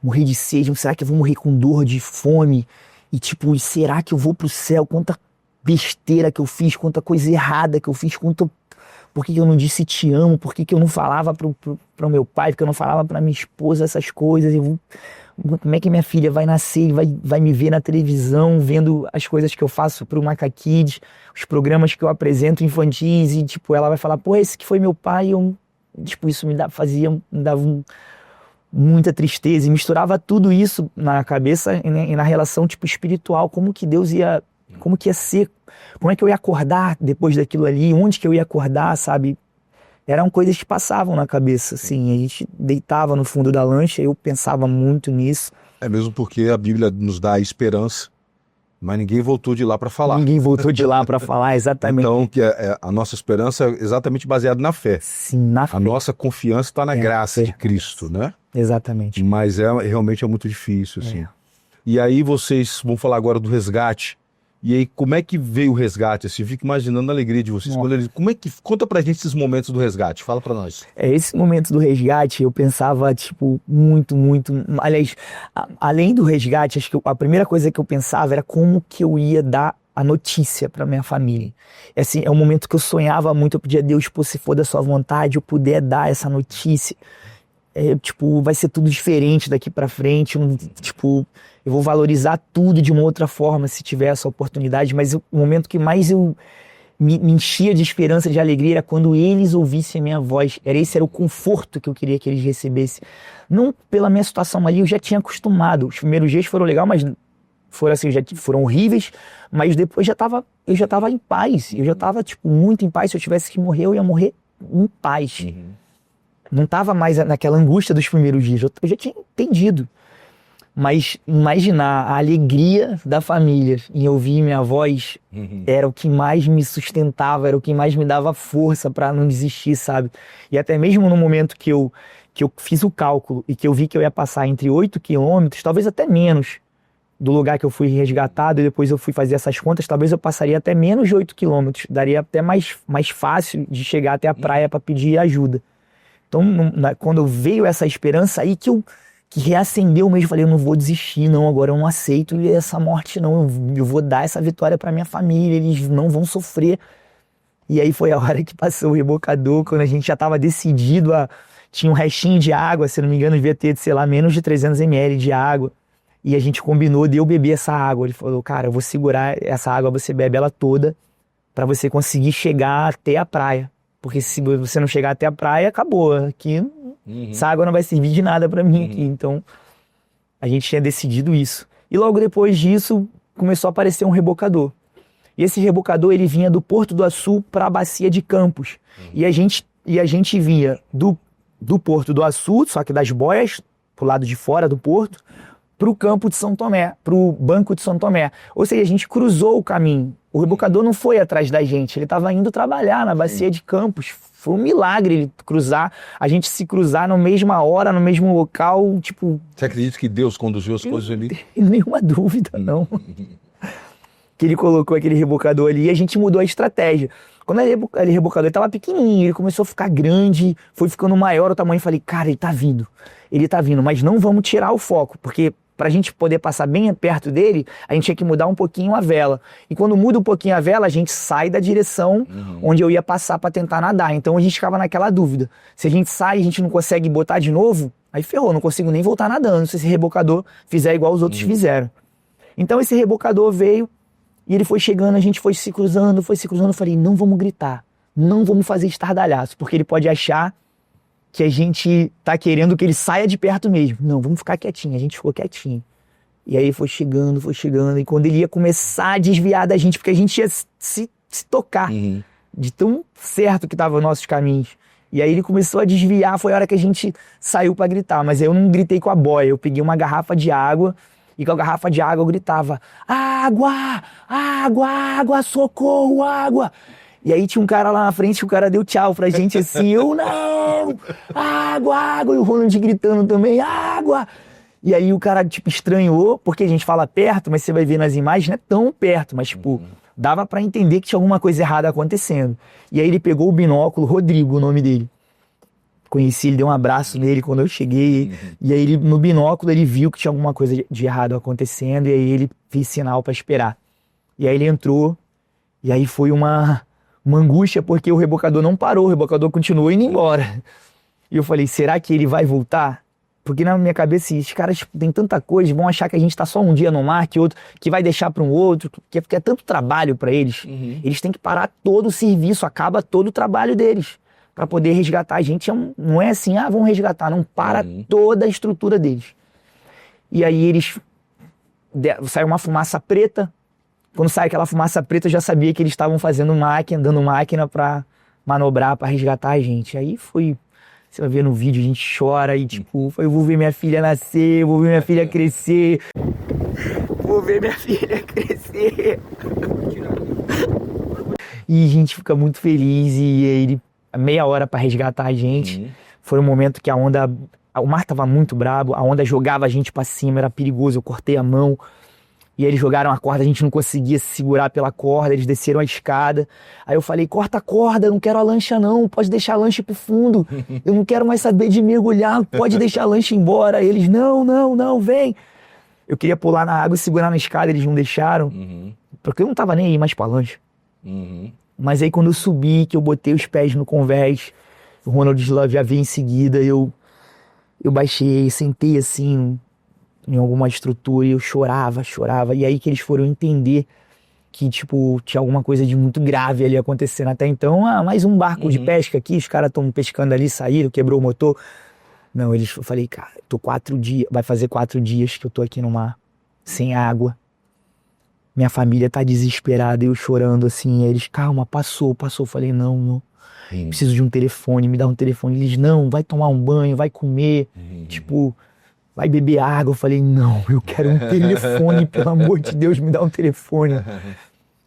Speaker 2: morrer de sede? Será que eu vou morrer com dor, de fome? E tipo, será que eu vou pro céu? Quanta besteira que eu fiz, quanta coisa errada que eu fiz, por que eu não disse te amo? Por que eu não falava pro meu pai? Por que eu não falava pra minha esposa essas coisas? Como é que minha filha vai nascer e vai me ver na televisão, vendo as coisas que eu faço pro Maca Kids, os programas que eu apresento infantis, e tipo, ela vai falar, pô, esse que foi meu pai. Tipo, isso me dava muita tristeza, e misturava tudo isso na cabeça e na relação, tipo, espiritual, como que ia ser, como é que eu ia acordar depois daquilo ali, onde que eu ia acordar, sabe? Eram coisas que passavam na cabeça, assim, a gente deitava no fundo da lancha, eu pensava muito nisso.
Speaker 1: É mesmo porque a Bíblia nos dá a esperança, mas ninguém voltou de lá para falar.
Speaker 2: Ninguém voltou de lá para falar, exatamente.
Speaker 1: Então, a nossa esperança é exatamente baseada na fé.
Speaker 2: Sim, na fé.
Speaker 1: A nossa confiança está na graça de Cristo, né?
Speaker 2: Exatamente.
Speaker 1: Mas realmente é muito difícil, assim. E aí vocês vão falar agora do resgate. E aí, como é que veio o resgate? Assim, eu fico imaginando a alegria de vocês. Conta pra gente esses momentos do resgate. Fala pra nós.
Speaker 2: Esse momento do resgate, eu pensava, tipo, muito, muito... Aliás, além do resgate, acho que a primeira coisa que eu pensava era como que eu ia dar a notícia pra minha família. Assim, é um momento que eu sonhava muito, eu pedia a Deus, pô, se for da sua vontade, eu puder dar essa notícia. Tipo, vai ser tudo diferente daqui pra frente, tipo, eu vou valorizar tudo de uma outra forma se tiver essa oportunidade, mas o momento que mais eu me enchia de esperança, de alegria, era quando eles ouvissem a minha voz. Esse era o conforto que eu queria que eles recebessem. Não pela minha situação ali, eu já tinha acostumado. Os primeiros dias foram legais, mas foram horríveis, mas depois eu já tava em paz. Eu já tava, tipo, muito em paz. Se eu tivesse que morrer, eu ia morrer em paz. Não tava mais naquela angústia dos primeiros dias. Eu já tinha entendido. Mas imaginar a alegria da família em ouvir minha voz era o que mais me sustentava, era o que mais me dava força para não desistir, sabe? E até mesmo no momento que eu fiz o cálculo e que eu vi que eu ia passar entre 8 quilômetros, talvez até menos, do lugar que eu fui resgatado, e depois eu fui fazer essas contas, talvez eu passaria até menos de 8 quilômetros. Daria até mais fácil de chegar até a praia para pedir ajuda. Então, quando veio essa esperança aí que reacendeu mesmo, falei, eu não vou desistir, não, agora eu não aceito essa morte, não, eu vou dar essa vitória pra minha família, eles não vão sofrer. E aí foi a hora que passou o rebocador, quando a gente já estava decidido tinha um restinho de água, se não me engano, devia ter, sei lá, menos de 300 ml de água. E a gente combinou de eu beber essa água. Ele falou, cara, eu vou segurar essa água, você bebe ela toda pra você conseguir chegar até a praia. Porque se você não chegar até a praia, acabou. Aqui, essa água não vai servir de nada pra mim aqui. Então, a gente tinha decidido isso. E logo depois disso, começou a aparecer um rebocador. E esse rebocador, ele vinha do Porto do Açu para a Bacia de Campos. E a gente vinha do Porto do Açu, só que das boias, pro lado de fora do porto, pro campo de São Tomé, pro banco de São Tomé. Ou seja, a gente cruzou o caminho. O rebocador não foi atrás da gente, ele estava indo trabalhar na Bacia de Campos. Foi um milagre ele cruzar, a gente se cruzar na mesma hora, no mesmo local, tipo...
Speaker 1: Você acredita que Deus conduziu as coisas ali?
Speaker 2: Nenhuma dúvida, não. Que ele colocou aquele rebocador ali e a gente mudou a estratégia. Quando aquele rebocador estava pequenininho, ele começou a ficar grande, foi ficando maior o tamanho, falei, cara, ele tá vindo, mas não vamos tirar o foco, porque pra gente poder passar bem perto dele, a gente tinha que mudar um pouquinho a vela. E quando muda um pouquinho a vela, a gente sai da direção onde eu ia passar para tentar nadar. Então a gente ficava naquela dúvida. Se a gente sai e a gente não consegue botar de novo, aí ferrou, não consigo nem voltar nadando se esse rebocador fizer igual os outros fizeram. Então esse rebocador veio, e ele foi chegando, a gente foi se cruzando, eu falei, não vamos gritar, não vamos fazer estardalhaço, porque ele pode achar que a gente tá querendo que ele saia de perto mesmo. Não, vamos ficar quietinho, a gente ficou quietinho. E aí foi chegando, e quando ele ia começar a desviar da gente, porque a gente ia se tocar, de tão certo que estavam os nossos caminhos. E aí ele começou a desviar, foi a hora que a gente saiu pra gritar, mas eu não gritei com a boia, eu peguei uma garrafa de água, e com a garrafa de água eu gritava, água, água, água, socorro, água. E aí tinha um cara lá na frente, o cara deu tchau pra gente assim, eu não, água, água. E o Ronald gritando também, água. E aí o cara tipo estranhou, porque a gente fala perto, mas você vai ver nas imagens, não é tão perto, mas tipo, dava pra entender que tinha alguma coisa errada acontecendo. E aí ele pegou o binóculo, Rodrigo, o nome dele. Conheci, ele deu um abraço nele quando eu cheguei, e aí ele, no binóculo ele viu que tinha alguma coisa de errado acontecendo, e aí ele fez sinal para esperar. E aí ele entrou, e aí foi uma angústia, porque o rebocador não parou, o rebocador continuou indo embora. E eu falei, será que ele vai voltar? Porque na minha cabeça, esses caras tipo, tem tanta coisa, vão achar que a gente tá só um dia no mar, que outro que vai deixar para um outro, que é tanto trabalho para eles. Eles têm que parar todo o serviço, acaba todo o trabalho deles, para poder resgatar a gente. Não é assim, vamos resgatar, não, para toda a estrutura deles. E aí eles saiu uma fumaça preta. Quando sai aquela fumaça preta, eu já sabia que eles estavam dando máquina para manobrar, para resgatar a gente. Aí foi, você vai ver no vídeo, a gente chora e tipo, eu vou ver minha filha nascer, vou ver minha filha crescer, vou ver minha filha crescer. E a gente fica muito feliz, e ele meia hora para resgatar a gente. Foi um momento que o mar tava muito brabo, a onda jogava a gente para cima, era perigoso, eu cortei a mão. E aí eles jogaram a corda, a gente não conseguia se segurar pela corda, eles desceram a escada. Aí eu falei, corta a corda, não quero a lancha não, pode deixar a lancha pro fundo. Eu não quero mais saber de mergulhar, pode deixar a lancha embora. Aí eles, não, vem. Eu queria pular na água e segurar na escada, eles não deixaram. Porque eu não tava nem aí mais pra lancha. Mas aí quando eu subi, que eu botei os pés no convés, o Ronald Love já veio em seguida, eu baixei, sentei assim em alguma estrutura e eu chorava. E aí que eles foram entender que, tipo, tinha alguma coisa de muito grave ali acontecendo. Até então, mais um barco de pesca aqui, os caras estão pescando ali, saíram, quebrou o motor. Não, eu falei, cara, tô 4 dias, vai fazer 4 dias que eu tô aqui no mar, sem água. Minha família tá desesperada, eu chorando assim. Aí eles, calma, passou. Eu falei, não, preciso de um telefone, me dá um telefone. Eles, não, vai tomar um banho, vai comer, tipo, vai beber água. Eu falei, não, eu quero um telefone, pelo amor de Deus, me dá um telefone.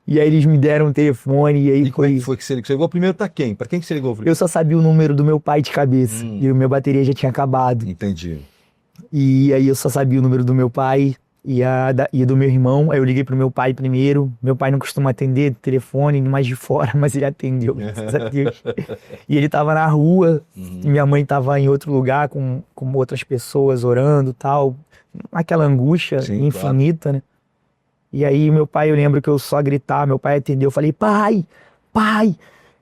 Speaker 2: E aí eles me deram um telefone e aí
Speaker 1: E como é que foi que você ligou? Você ligou primeiro pra quem? Pra quem que você ligou?
Speaker 2: Eu só sabia o número do meu pai de cabeça, e a minha bateria já tinha acabado.
Speaker 1: Entendi.
Speaker 2: E aí eu só sabia o número do meu pai e do meu irmão. Aí eu liguei pro meu pai primeiro. Meu pai não costuma atender telefone, mais de fora, mas ele atendeu, graças a Deus. E ele tava na rua, e minha mãe tava em outro lugar com outras pessoas orando e tal. Aquela angústia infinita, né? E aí meu pai, eu lembro que eu só gritar, meu pai atendeu, eu falei, pai,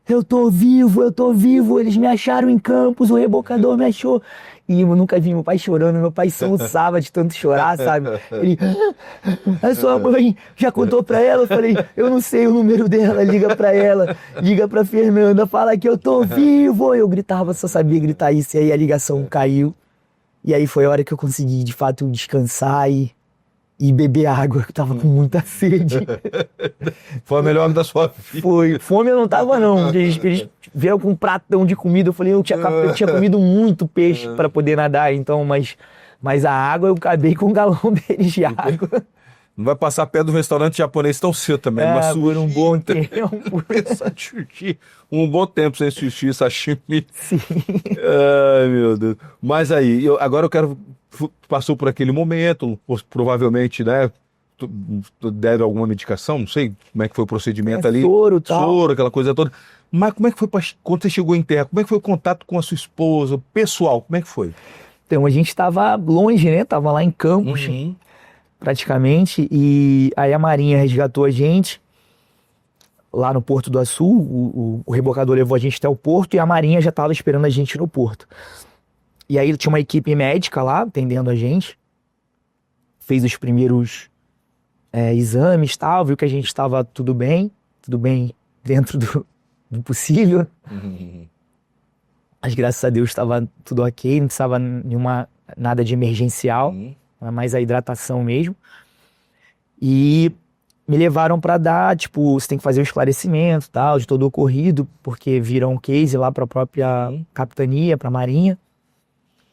Speaker 2: eu tô vivo, eles me acharam em Campos, o rebocador me achou. E eu nunca vi meu pai chorando, meu pai soluçava de tanto chorar, sabe? Ele, a sua mãe já contou pra ela? Eu falei, eu não sei o número dela, liga pra ela, liga pra Fernanda, fala que eu tô vivo. Eu gritava, só sabia gritar isso, e aí a ligação caiu. E aí foi a hora que eu consegui, de fato, descansar e beber água, eu tava com muita sede.
Speaker 1: Foi a melhor hora da sua vida.
Speaker 2: Foi. Fome eu não tava, não. Eles vieram com um pratão de comida. Eu falei, eu tinha comido muito peixe pra poder nadar, então, mas a água eu acabei com um galão deles de água.
Speaker 1: Não vai passar perto do restaurante japonês tão cedo também.
Speaker 2: Por um bom tempo.
Speaker 1: Um bom tempo sem sushi, sashimi.
Speaker 2: Sim.
Speaker 1: Ai, meu Deus. Mas aí, agora eu quero... Passou por aquele momento, provavelmente, né? Deram alguma medicação, não sei como é que foi o procedimento ali.
Speaker 2: Soro, tal.
Speaker 1: Soro, aquela coisa toda. Mas como é que foi quando você chegou em terra? Como é que foi o contato com a sua esposa, pessoal? Como é que foi?
Speaker 2: Então, a gente tava longe, né? Tava lá em Campos, praticamente. E aí a Marinha resgatou a gente lá no Porto do Açu. O rebocador levou a gente até o porto e a Marinha já tava esperando a gente no porto. E aí tinha uma equipe médica lá atendendo a gente. Fez os primeiros exames e tal, viu que a gente estava tudo bem dentro do possível. Mas graças a Deus estava tudo ok, não precisava nada de emergencial, mais a hidratação mesmo. E me levaram para dar, tipo, você tem que fazer o esclarecimento tal, de todo o ocorrido, porque viram um case lá para a própria capitania, para a Marinha.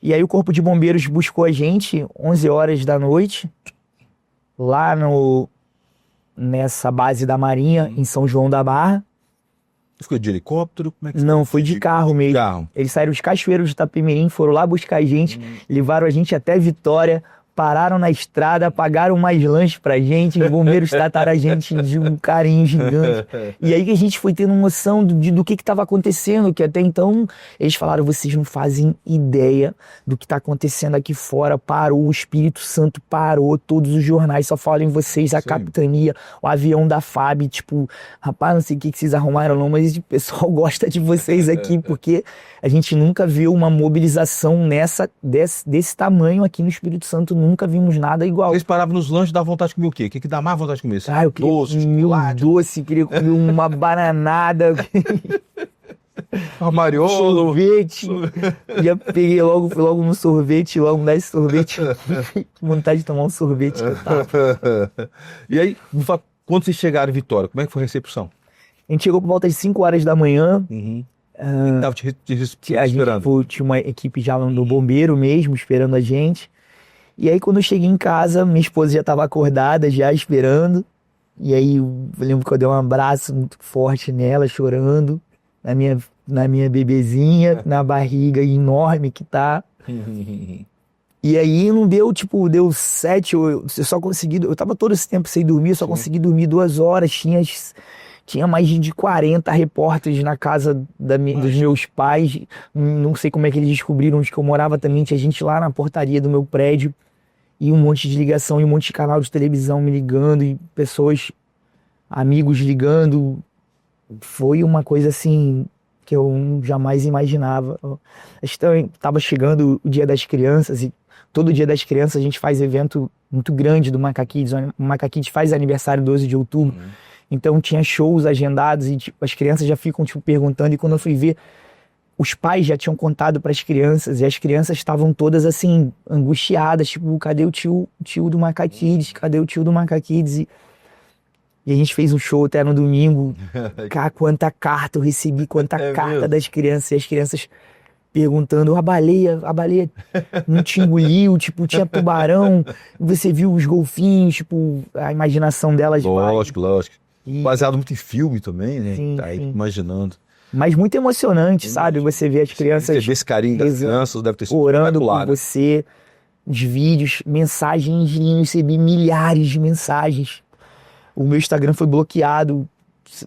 Speaker 2: E aí o Corpo de Bombeiros buscou a gente 11 horas da noite, lá nessa base da Marinha, em São João da Barra.
Speaker 1: Foi de helicóptero? Como é que
Speaker 2: Não, foi de carro mesmo.
Speaker 1: Carro.
Speaker 2: Eles saíram dos cachoeiros de Itapemirim, foram lá buscar a gente, levaram a gente até Vitória, pararam na estrada, pagaram mais lanche pra gente, os bombeiros trataram a gente de um carinho gigante. E aí que a gente foi tendo noção do que estava acontecendo, que até então eles falaram, vocês não fazem ideia do que está acontecendo aqui fora, parou, o Espírito Santo parou, todos os jornais só falam em vocês, a capitania, o avião da FAB, tipo, rapaz, não sei o que vocês arrumaram não, mas o pessoal gosta de vocês aqui, porque a gente nunca viu uma mobilização desse tamanho aqui no Espírito Santo, nunca vimos nada igual.
Speaker 1: Vocês paravam nos lanches, dava vontade de comer o quê? O que dá mais vontade de comer?
Speaker 2: Eu queria comer doce, queria comer uma bananada.
Speaker 1: Mariolo.
Speaker 2: Sorvete. Já peguei logo no sorvete, logo me dá esse sorvete. Vontade de tomar um sorvete que eu tava.
Speaker 1: E aí, quando vocês chegaram em Vitória, como é que foi a recepção?
Speaker 2: A gente chegou por volta de 5 horas da manhã.
Speaker 1: Tava te esperando.
Speaker 2: Tinha uma equipe já no bombeiro mesmo, esperando a gente. E aí quando eu cheguei em casa, minha esposa já estava acordada, já esperando. E aí eu lembro que eu dei um abraço muito forte nela, chorando, na minha bebezinha, na barriga enorme que tá. E aí não deu, deu 7, eu só consegui, eu tava todo esse tempo sem dormir, eu só consegui dormir 2 horas, tinha mais de 40 repórteres na casa dos meus pais, não sei como é que eles descobriram onde que eu morava também, tinha gente lá na portaria do meu prédio, e um monte de ligação, e um monte de canal de televisão me ligando, e pessoas, amigos ligando, foi uma coisa assim, que eu jamais imaginava. Estava chegando o Dia das Crianças, e todo Dia das Crianças a gente faz evento muito grande do Macaquids, o Macaquids faz aniversário 12 de outubro, então tinha shows agendados e as crianças já ficam perguntando, e quando eu fui ver, os pais já tinham contado para as crianças e as crianças estavam todas assim, angustiadas, cadê o tio do Macaquids? Cadê o tio do Macaquids? E a gente fez um show até no domingo, quanta carta eu recebi, quanta carta mesmo das crianças, e as crianças perguntando, a baleia não te engoliu, tinha tubarão, você viu os golfinhos, a imaginação delas.
Speaker 1: Lógico. Baseado muito em filme também, né?
Speaker 2: Sim,
Speaker 1: tá aí imaginando.
Speaker 2: Mas muito emocionante, sabe? Você vê as crianças...
Speaker 1: Você vê esse carinho das crianças, deve ter sido
Speaker 2: orando por você, os vídeos, mensagens, recebi milhares de mensagens. O meu Instagram foi bloqueado,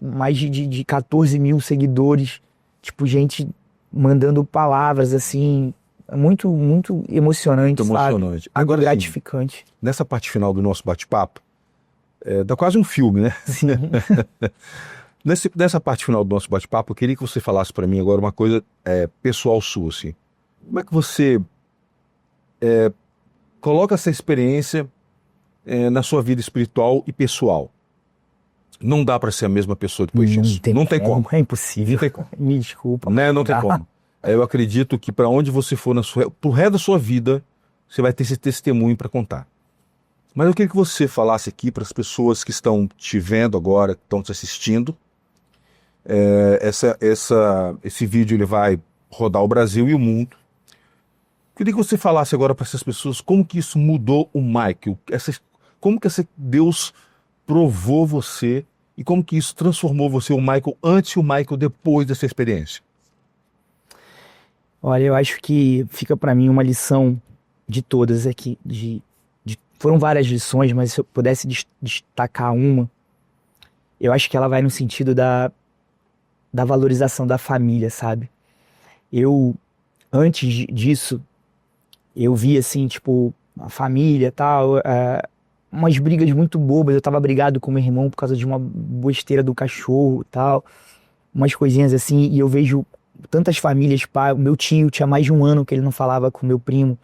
Speaker 2: mais de 14 mil seguidores, gente mandando palavras, assim, muito, muito emocionante, sabe?
Speaker 1: Agora,
Speaker 2: gratificante.
Speaker 1: Assim, nessa parte final do nosso bate-papo, dá quase um filme, né?
Speaker 2: Sim.
Speaker 1: Nessa parte final do nosso bate-papo, eu queria que você falasse para mim agora uma coisa pessoal sua, assim. Como é que você coloca essa experiência na sua vida espiritual e pessoal? Não dá para ser a mesma pessoa depois disso. Não tem como.
Speaker 2: É impossível.
Speaker 1: Não tem como.
Speaker 2: Me desculpa.
Speaker 1: Né? Não tem como. Eu acredito que para onde você for pro resto da sua vida, você vai ter esse testemunho para contar. Mas eu queria que você falasse aqui para as pessoas que estão te vendo agora, que estão te assistindo. Esse vídeo ele vai rodar o Brasil e o mundo. Eu queria que você falasse agora para essas pessoas como que isso mudou o Michael. Como que Deus provou você e como que isso transformou você, o Michael, antes e o Michael depois dessa experiência?
Speaker 2: Olha, eu acho que fica para mim uma lição de todas aqui. Foram várias lições, mas se eu pudesse destacar uma, eu acho que ela vai no sentido da valorização da família, sabe? Antes disso, eu vi assim, tipo, a família e tal, umas brigas muito bobas. Eu tava brigado com meu irmão por causa de uma besteira do cachorro e tal, umas coisinhas assim, e eu vejo tantas famílias, o meu tio tinha mais de 1 ano que ele não falava com o meu primo,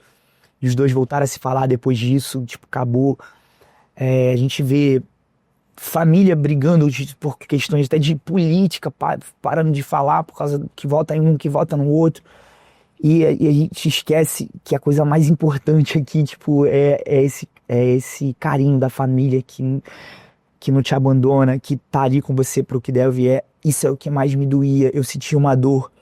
Speaker 2: e os dois voltaram a se falar depois disso, tipo, acabou. A gente vê família brigando por questões até de política, parando de falar por causa que vota em um, que vota no outro. E a gente esquece que a coisa mais importante aqui, tipo, é esse carinho da família que não te abandona, que tá ali com você pro que der ou vier. Isso é o que mais me doía. Eu senti uma dor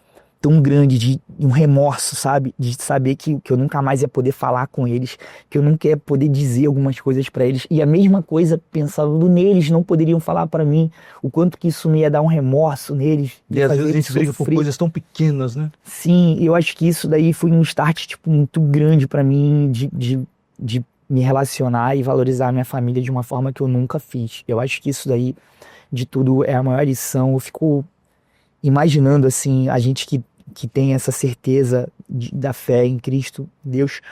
Speaker 2: tão grande, um remorso, sabe? De saber que eu nunca mais ia poder falar com eles, que eu nunca ia poder dizer algumas coisas pra eles. E a mesma coisa pensando neles, não poderiam falar pra mim. O quanto que isso me ia dar um remorso neles.
Speaker 1: E às vezes a gente briga por coisas tão pequenas, né?
Speaker 2: Sim, eu acho que isso daí foi um start, tipo, muito grande pra mim de me relacionar e valorizar a minha família de uma forma que eu nunca fiz. Eu acho que isso daí, de tudo, é a maior lição. Eu fico imaginando, assim, a gente que tem essa certeza da fé em Cristo, Deus,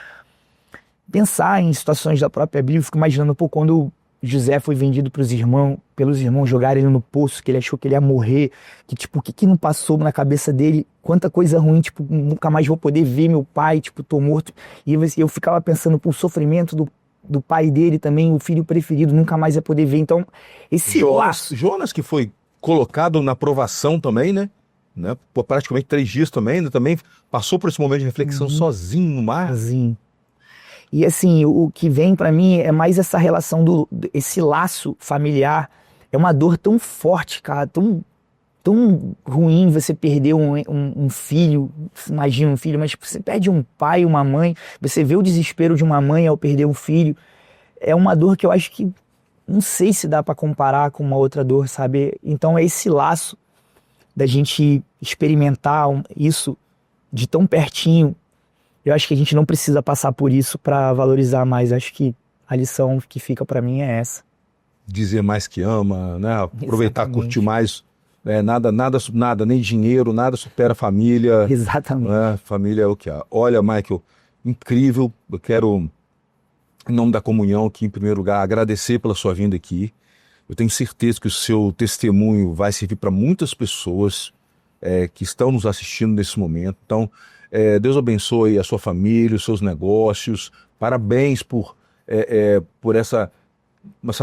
Speaker 2: pensar em situações da própria Bíblia. Eu fico imaginando, quando José foi vendido pelos irmãos jogarem ele no poço, que ele achou que ele ia morrer, que tipo, o que não passou na cabeça dele, quanta coisa ruim, tipo, nunca mais vou poder ver meu pai, tipo, tô morto. E eu ficava pensando, o sofrimento do pai dele também, o filho preferido, nunca mais ia poder ver. Então, esse laço...
Speaker 1: Jonas, que foi colocado na provação também, né? Por praticamente 3 dias também, né? Também passou por esse momento de reflexão sozinho no mar.
Speaker 2: Sozinho. E assim, o que vem pra mim é mais essa relação esse laço familiar. É uma dor tão forte, cara, tão ruim você perder um filho. Imagina um filho, mas você perde um pai, uma mãe, você vê o desespero de uma mãe ao perder um filho. É uma dor que eu acho que não sei se dá pra comparar com uma outra dor, sabe? Então é esse laço da gente experimentar isso de tão pertinho. Eu acho que a gente não precisa passar por isso para valorizar mais. Acho que a lição que fica para mim é essa.
Speaker 1: Dizer mais que ama, né? Aproveitar,
Speaker 2: Exatamente.
Speaker 1: curtir mais. Nada, nem dinheiro, nada supera a família.
Speaker 2: Exatamente.
Speaker 1: Né? Família é o que há. Olha, Michael, incrível. Eu quero, em nome da comunhão aqui, em primeiro lugar, agradecer pela sua vinda aqui. Eu tenho certeza que o seu testemunho vai servir para muitas pessoas que estão nos assistindo nesse momento. Então, Deus abençoe a sua família, os seus negócios. Parabéns por essa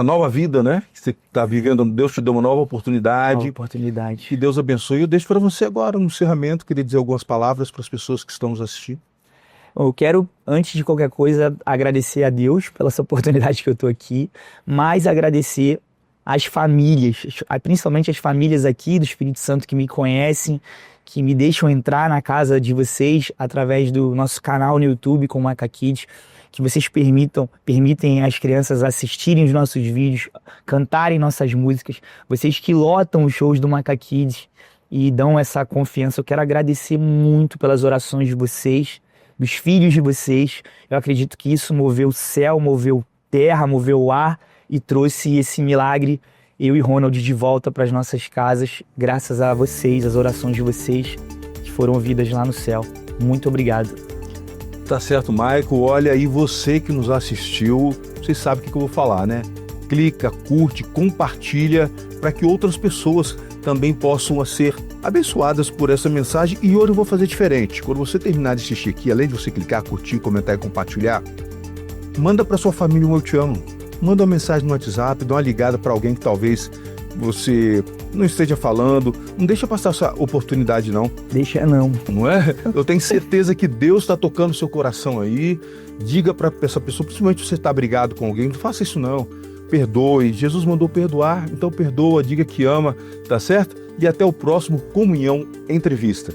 Speaker 1: nova vida, né? Que você está vivendo. Deus te deu uma nova oportunidade.
Speaker 2: Nova oportunidade.
Speaker 1: Que Deus abençoe. Eu deixo para você agora, no encerramento, queria dizer algumas palavras para as pessoas que estão nos assistindo.
Speaker 2: Eu quero, antes de qualquer coisa, agradecer a Deus pela essa oportunidade que eu estou aqui, mas agradecer as famílias, principalmente as famílias aqui do Espírito Santo que me conhecem, que me deixam entrar na casa de vocês através do nosso canal no YouTube com o Maca Kids, que vocês permitem as crianças assistirem os nossos vídeos, cantarem nossas músicas, vocês que lotam os shows do Maca Kids e dão essa confiança. Eu quero agradecer muito pelas orações de vocês, dos filhos de vocês. Eu acredito que isso moveu o céu, moveu terra, moveu o ar, e trouxe esse milagre, eu e Ronald, de volta para as nossas casas, graças a vocês, as orações de vocês, que foram ouvidas lá no céu. Muito obrigado.
Speaker 1: Tá certo, Michael. Olha, e você que nos assistiu, vocês sabem o que eu vou falar, né? clica, curte, compartilha, para que outras pessoas também possam ser abençoadas por essa mensagem. E hoje eu vou fazer diferente. Quando você terminar de assistir aqui, além de você clicar, curtir, comentar e compartilhar, manda para sua família um eu te amo. Manda uma mensagem no WhatsApp, dá uma ligada para alguém que talvez você não esteja falando. Não deixa passar essa oportunidade, não.
Speaker 2: Deixa não.
Speaker 1: Não é? Eu tenho certeza que Deus está tocando seu coração aí. Diga para essa pessoa, principalmente se você está brigado com alguém, não faça isso não. Perdoe. Jesus mandou perdoar, então perdoa, diga que ama, tá certo? E até o próximo Comunhão Entrevista.